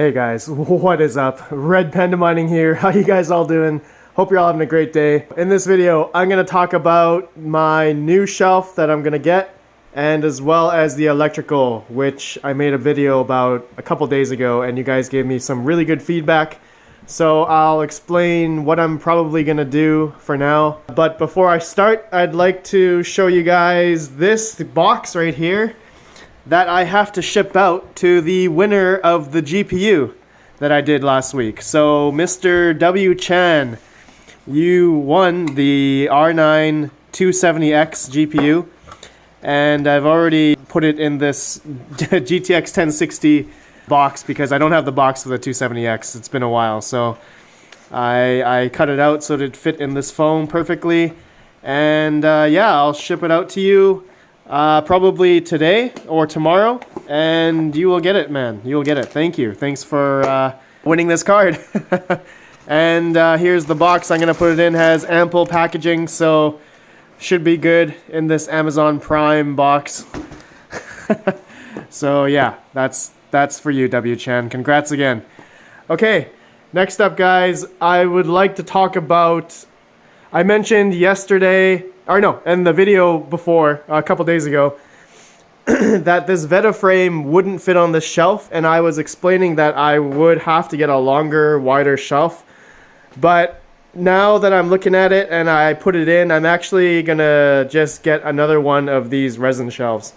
Hey guys, what is up? RedPandaMining here. How you guys all doing? Hope you're all having a great day. In this video, I'm going to talk about my new shelf that I'm going to get, and as well as the electrical, which I made a video about a couple days ago, and you guys gave me some really good feedback. So I'll explain what I'm probably going to do for now. But before I start, I'd like to show you guys this box right here that I have to ship out to the winner of the GPU that I did last week. So Mr. W. Chan, you won the R9 270X GPU, and I've already put it in this GTX 1060 box because I don't have the box for the 270X. It's been a while, so I cut it out so that it fit in this phone perfectly, and yeah, I'll ship it out to you probably today or tomorrow, and you will get it, man. You will get it. Thank you. Thanks for winning this card. And here's the box I'm gonna put it in. Has ample packaging, so should be good in this Amazon Prime box. So yeah, that's for you, W Chan. Congrats again. Okay, next up, guys, I would like to talk about, I mentioned yesterday, or no, in the video before, a couple days ago, that this Veta frame wouldn't fit on the shelf, and I was explaining that I would have to get a longer, wider shelf. But now that I'm looking at it and I put it in, I'm actually gonna just get another one of these resin shelves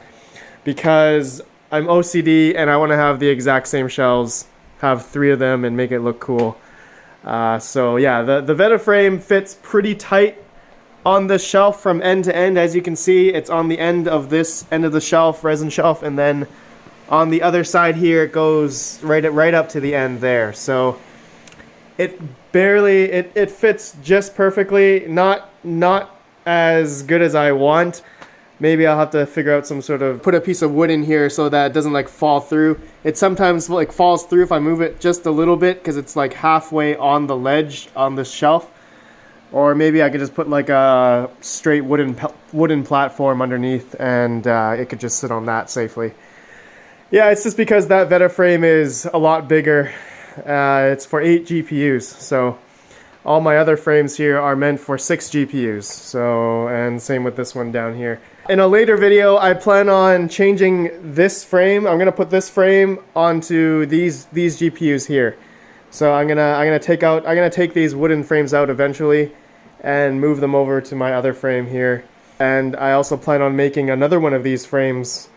because I'm OCD and I want to have the exact same shelves, have 3 of them, and make it look cool. So yeah, the Veta frame fits pretty tight on the shelf from end to end. As you can see, it's on the end of this end of the shelf, resin shelf, and then on the other side here it goes right up to the end there. So it fits just perfectly. Not as good as I want. Maybe I'll have to figure out some sort of, put a piece of wood in here so that it doesn't like fall through. It sometimes like falls through if I move it just a little bit because it's like halfway on the ledge on the shelf. Or maybe I could just put like a straight wooden platform underneath, and it could just sit on that safely. Yeah, it's just because that Veta frame is a lot bigger. It's for 8 GPUs, so all my other frames here are meant for 6 GPUs. So, and same with this one down here. In a later video, I plan on changing this frame. I'm gonna put this frame onto these GPUs here. So I'm gonna take these wooden frames out eventually and move them over to my other frame here. And I also plan on making another one of these frames,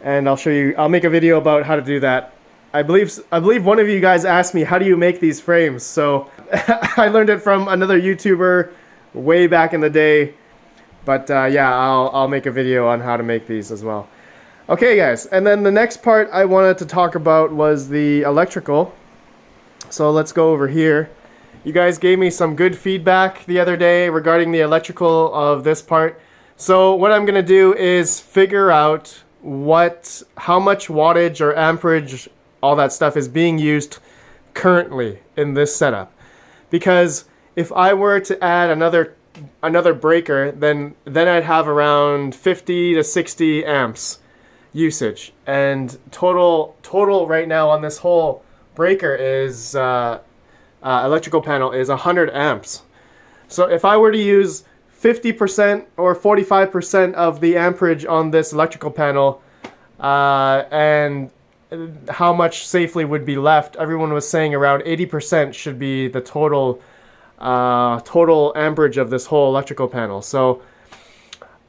and I'll make a video about how to do that. I believe one of you guys asked me, how do you make these frames? So I learned it from another YouTuber way back in the day. But yeah, I'll make a video on how to make these as well. Okay guys, and then the next part I wanted to talk about was the electrical. So let's go over here. You guys gave me some good feedback the other day regarding the electrical of this part. So what I'm gonna do is figure out how much wattage or amperage, all that stuff, is being used currently in this setup. Because if I were to add another breaker, then I'd have around 50 to 60 amps usage. And total right now on this whole breaker is electrical panel is 100 amps. So if I were to use 50% or 45% of the amperage on this electrical panel, and how much safely would be left, everyone was saying around 80% should be the total amperage of this whole electrical panel. So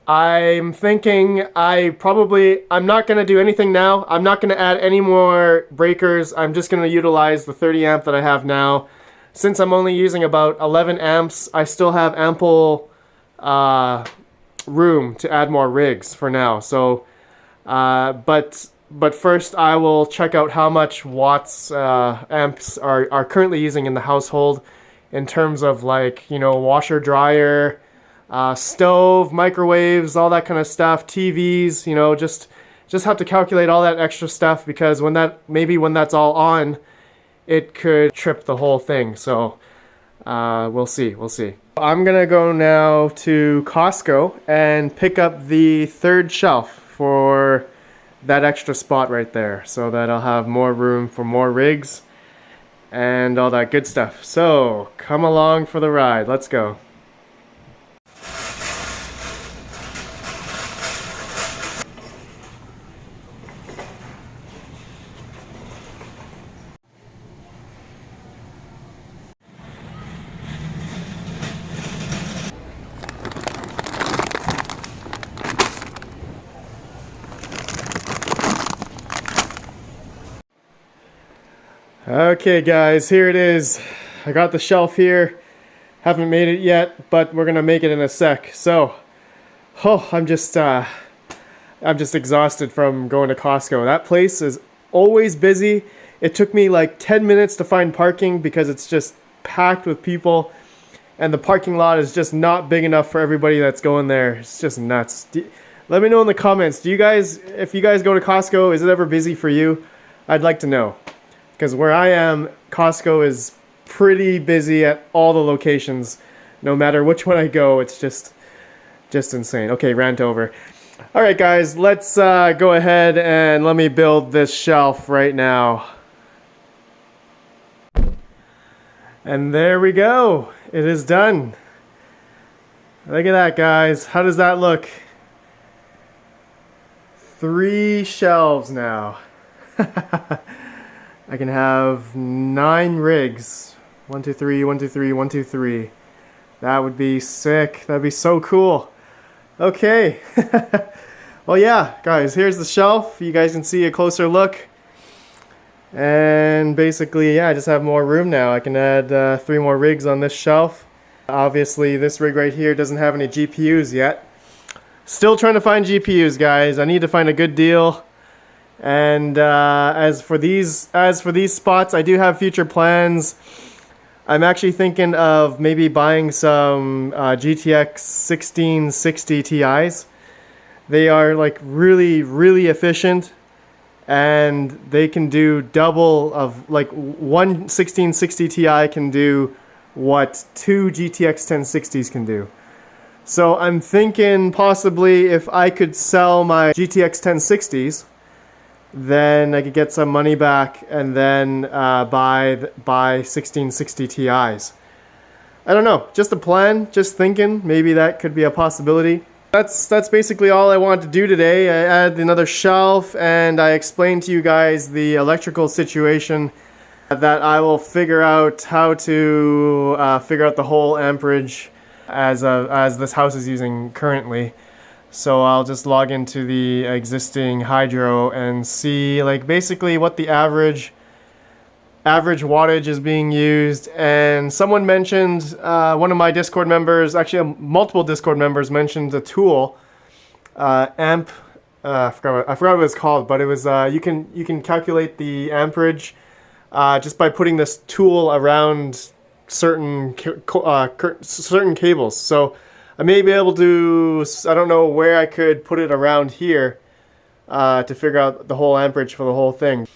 I'm thinking I'm not going to do anything now. I'm not going to add any more breakers. I'm just going to utilize the 30 amp that I have now. Since I'm only using about 11 amps, I still have ample room to add more rigs for now. So, but first I will check out how much watts amps are currently using in the household in terms of, like, you know, washer, dryer, stove, microwaves, all that kind of stuff, TVs, you know, just have to calculate all that extra stuff because when that's all on, it could trip the whole thing. So we'll see. I'm gonna go now to Costco and pick up the 3rd shelf for that extra spot right there so that I'll have more room for more rigs and all that good stuff. So come along for the ride. Let's go. Okay guys, here it is. I got the shelf here. Haven't made it yet, but we're gonna make it in a sec. So, I'm just exhausted from going to Costco. That place is always busy. It took me like 10 minutes to find parking because it's just packed with people, and the parking lot is just not big enough for everybody that's going there. It's just nuts. Let me know in the comments. If you guys go to Costco, is it ever busy for you? I'd like to know. Because where I am, Costco is pretty busy at all the locations. No matter which one I go, it's just insane. Okay, rant over. All right, guys, let's go ahead and let me build this shelf right now. And there we go. It is done. Look at that, guys. How does that look? 3 shelves now. I can have 9 rigs. 1, 2, 3, 1, 2, 3, 1, 2, 3. That would be sick. That'd be so cool. Okay. Well, yeah, guys, here's the shelf. You guys can see a closer look. And basically, yeah, I just have more room now. I can add 3 more rigs on this shelf. Obviously, this rig right here doesn't have any GPUs yet. Still trying to find GPUs, guys. I need to find a good deal. And as for these spots, I do have future plans. I'm actually thinking of maybe buying some GTX 1660 Ti's. They are like really, really efficient, and they can do double of, like, one 1660 Ti can do what 2 GTX 1060s can do. So I'm thinking possibly if I could sell my GTX 1060s, then I could get some money back and then buy 1660 Ti's. I don't know, just a plan, just thinking, maybe that could be a possibility. That's basically all I wanted to do today. I added another shelf, and I explained to you guys the electrical situation, that I will figure out how to figure out the whole amperage as this house is using currently. So I'll just log into the existing hydro and see, like, basically what the average wattage is being used. And someone mentioned, one of my Discord members, actually multiple Discord members, mentioned a tool, amp. I forgot what it's called, but it was you can calculate the amperage just by putting this tool around certain cables. So I may be able to, I don't know where I could put it around here to figure out the whole amperage for the whole thing.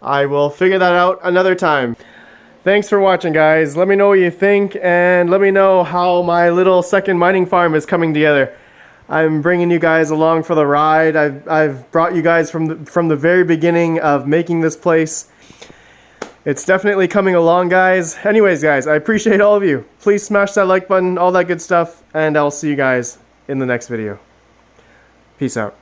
I will figure that out another time. Thanks for watching, guys. Let me know what you think, and let me know how my little second mining farm is coming together. I'm bringing you guys along for the ride. I've brought you guys from the very beginning of making this place. It's definitely coming along, guys. Anyways, guys, I appreciate all of you. Please smash that like button, all that good stuff, and I'll see you guys in the next video. Peace out.